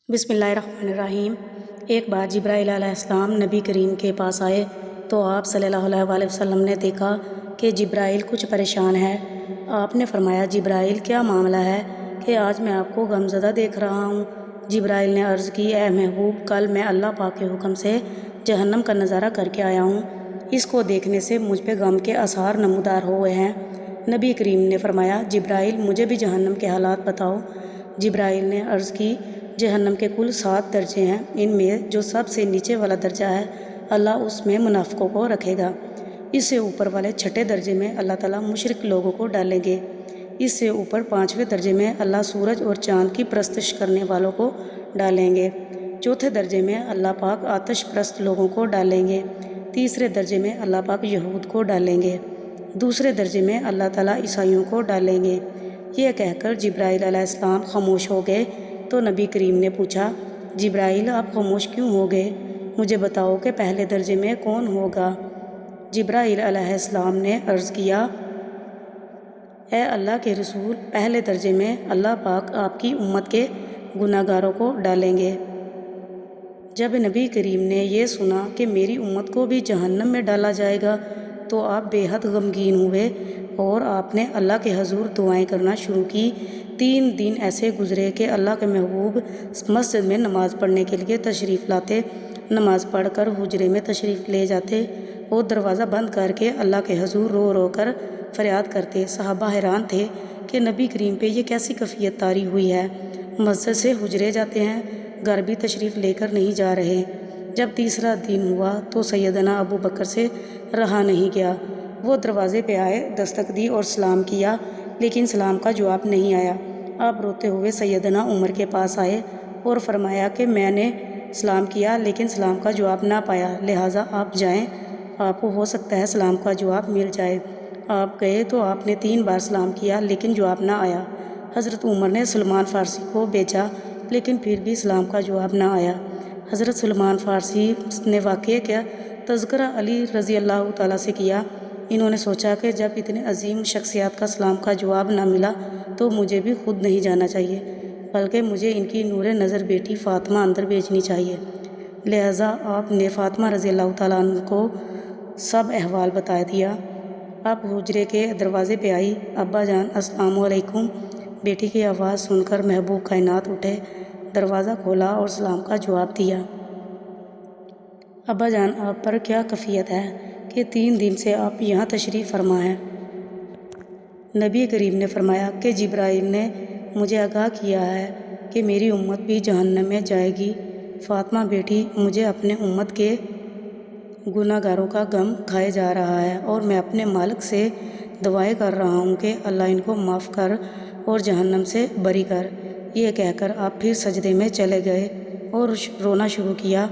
بسم اللہ الرحمن الرحیم۔ ایک بار جبرائیل علیہ السلام نبی کریم کے پاس آئے تو آپ صلی اللہ علیہ وآلہ وسلم نے دیکھا کہ جبرائیل کچھ پریشان ہے۔ آپ نے فرمایا، جبرائیل کیا معاملہ ہے کہ آج میں آپ کو غمزدہ دیکھ رہا ہوں؟ جبرائیل نے عرض کی، اے محبوب، کل میں اللہ پاک کے حکم سے جہنم کا نظارہ کر کے آیا ہوں۔ اس کو دیکھنے سے مجھ پہ غم کے آثار نمودار ہوئے ہیں۔ نبی کریم نے فرمایا، جبرائیل مجھے بھی جہنم کے حالات بتاؤ۔ جبرائیل نے عرض کی، جہنم کے کل 7 درجے ہیں، ان میں جو سب سے نیچے والا درجہ ہے اللہ اس میں منافقوں کو رکھے گا۔ اس سے اوپر والے 6 درجے میں اللہ تعالیٰ مشرک لوگوں کو ڈالیں گے۔ اس سے اوپر 5ویں درجے میں اللہ سورج اور چاند کی پرستش کرنے والوں کو ڈالیں گے۔ 4تھے درجے میں اللہ پاک آتش پرست لوگوں کو ڈالیں گے۔ تیسرے درجے میں اللہ پاک یہود کو ڈالیں گے۔ دوسرے درجے میں اللہ تعالیٰ عیسائیوں کو ڈالیں گے۔ یہ کہہ کر جبرائیل علیہ السلام خاموش ہو گئے تو نبی کریم نے پوچھا، جبرائیل آپ خاموش کیوں ہو گئے؟ مجھے بتاؤ کہ پہلے درجے میں کون ہوگا؟ جبرائیل علیہ السلام نے عرض کیا، اے اللہ کے رسول، پہلے درجے میں اللہ پاک آپ کی امت کے گناہ گاروں کو ڈالیں گے۔ جب نبی کریم نے یہ سنا کہ میری امت کو بھی جہنم میں ڈالا جائے گا تو آپ بے حد غمگین ہوئے اور آپ نے اللہ کے حضور دعائیں کرنا شروع کی۔ 3 دن ایسے گزرے کہ اللہ کے محبوب مسجد میں نماز پڑھنے کے لیے تشریف لاتے، نماز پڑھ کر حجرے میں تشریف لے جاتے اور دروازہ بند کر کے اللہ کے حضور رو رو کر فریاد کرتے۔ صحابہ حیران تھے کہ نبی کریم پہ یہ کیسی کیفیت طاری ہوئی ہے، مسجد سے حجرے جاتے ہیں، گھر بھی تشریف لے کر نہیں جا رہے۔ جب تیسرا دن ہوا تو سیدنا ابو بکر سے رہا نہیں گیا۔ وہ دروازے پہ آئے، دستک دی اور سلام کیا، لیکن سلام کا جواب نہیں آیا۔ آپ روتے ہوئے سیدنا عمر کے پاس آئے اور فرمایا کہ میں نے سلام کیا لیکن سلام کا جواب نہ پایا، لہٰذا آپ جائیں، آپ کو ہو سکتا ہے سلام کا جواب مل جائے۔ آپ گئے تو آپ نے 3 بار سلام کیا لیکن جواب نہ آیا۔ حضرت عمر نے سلمان فارسی کو بھیجا لیکن پھر بھی سلام کا جواب نہ آیا۔ حضرت سلمان فارسی نے واقعے کا تذکرہ علی رضی اللہ تعالیٰ سے کیا۔ انہوں نے سوچا کہ جب اتنے عظیم شخصیات کا سلام کا جواب نہ ملا تو مجھے بھی خود نہیں جانا چاہیے، بلکہ مجھے ان کی نور نظر بیٹی فاطمہ اندر بھیجنی چاہیے۔ لہٰذا آپ نے فاطمہ رضی اللہ تعالیٰ عنہ کو سب احوال بتا دیا۔ آپ حجرے کے دروازے پہ آئی، ابا جان السلام علیکم۔ بیٹی کی آواز سن کر محبوب کائنات اٹھے، دروازہ کھولا اور سلام کا جواب دیا۔ ابا جان، آپ پر کیا کیفیت ہے کہ 3 دن سے آپ یہاں تشریف فرما ہیں؟ نبی کریم نے فرمایا کہ جبرائیل نے مجھے آگاہ کیا ہے کہ میری امت بھی جہنم میں جائے گی۔ فاطمہ بیٹی، مجھے اپنے امت کے گناہ گاروں کا غم کھائے جا رہا ہے اور میں اپنے مالک سے دعائیں کر رہا ہوں کہ اللہ ان کو معاف کر اور جہنم سے بری کر۔ یہ کہہ کر آپ پھر سجدے میں چلے گئے اور رونا شروع کیا،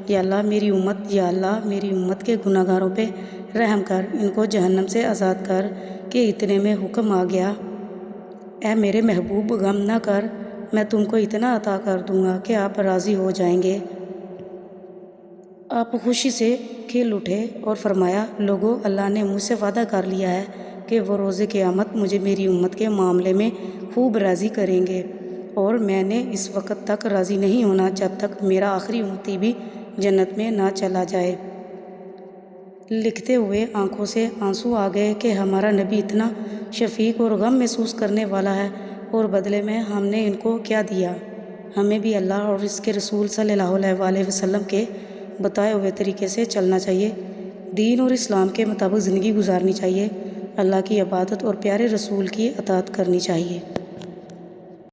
یا اللہ میری امت، یا اللہ میری امت کے گناہ گاروں پہ رحم کر، ان کو جہنم سے آزاد کر۔ کہ اتنے میں حکم آ گیا، اے میرے محبوب، غم نہ کر، میں تم کو اتنا عطا کر دوں گا کہ آپ راضی ہو جائیں گے۔ آپ خوشی سے کھل اٹھے اور فرمایا، لوگو، اللہ نے مجھ سے وعدہ کر لیا ہے کہ وہ روز قیامت مجھے میری امت کے معاملے میں خوب راضی کریں گے، اور میں نے اس وقت تک راضی نہیں ہونا جب تک میرا آخری امتی بھی جنت میں نہ چلا جائے۔ لکھتے ہوئے آنکھوں سے آنسو آ گئے کہ ہمارا نبی اتنا شفیق اور غم محسوس کرنے والا ہے، اور بدلے میں ہم نے ان کو کیا دیا؟ ہمیں بھی اللہ اور اس کے رسول صلی اللہ علیہ وآلہ وسلم کے بتائے ہوئے طریقے سے چلنا چاہیے، دین اور اسلام کے مطابق زندگی گزارنی چاہیے، اللہ کی عبادت اور پیارے رسول کی اطاعت کرنی چاہیے۔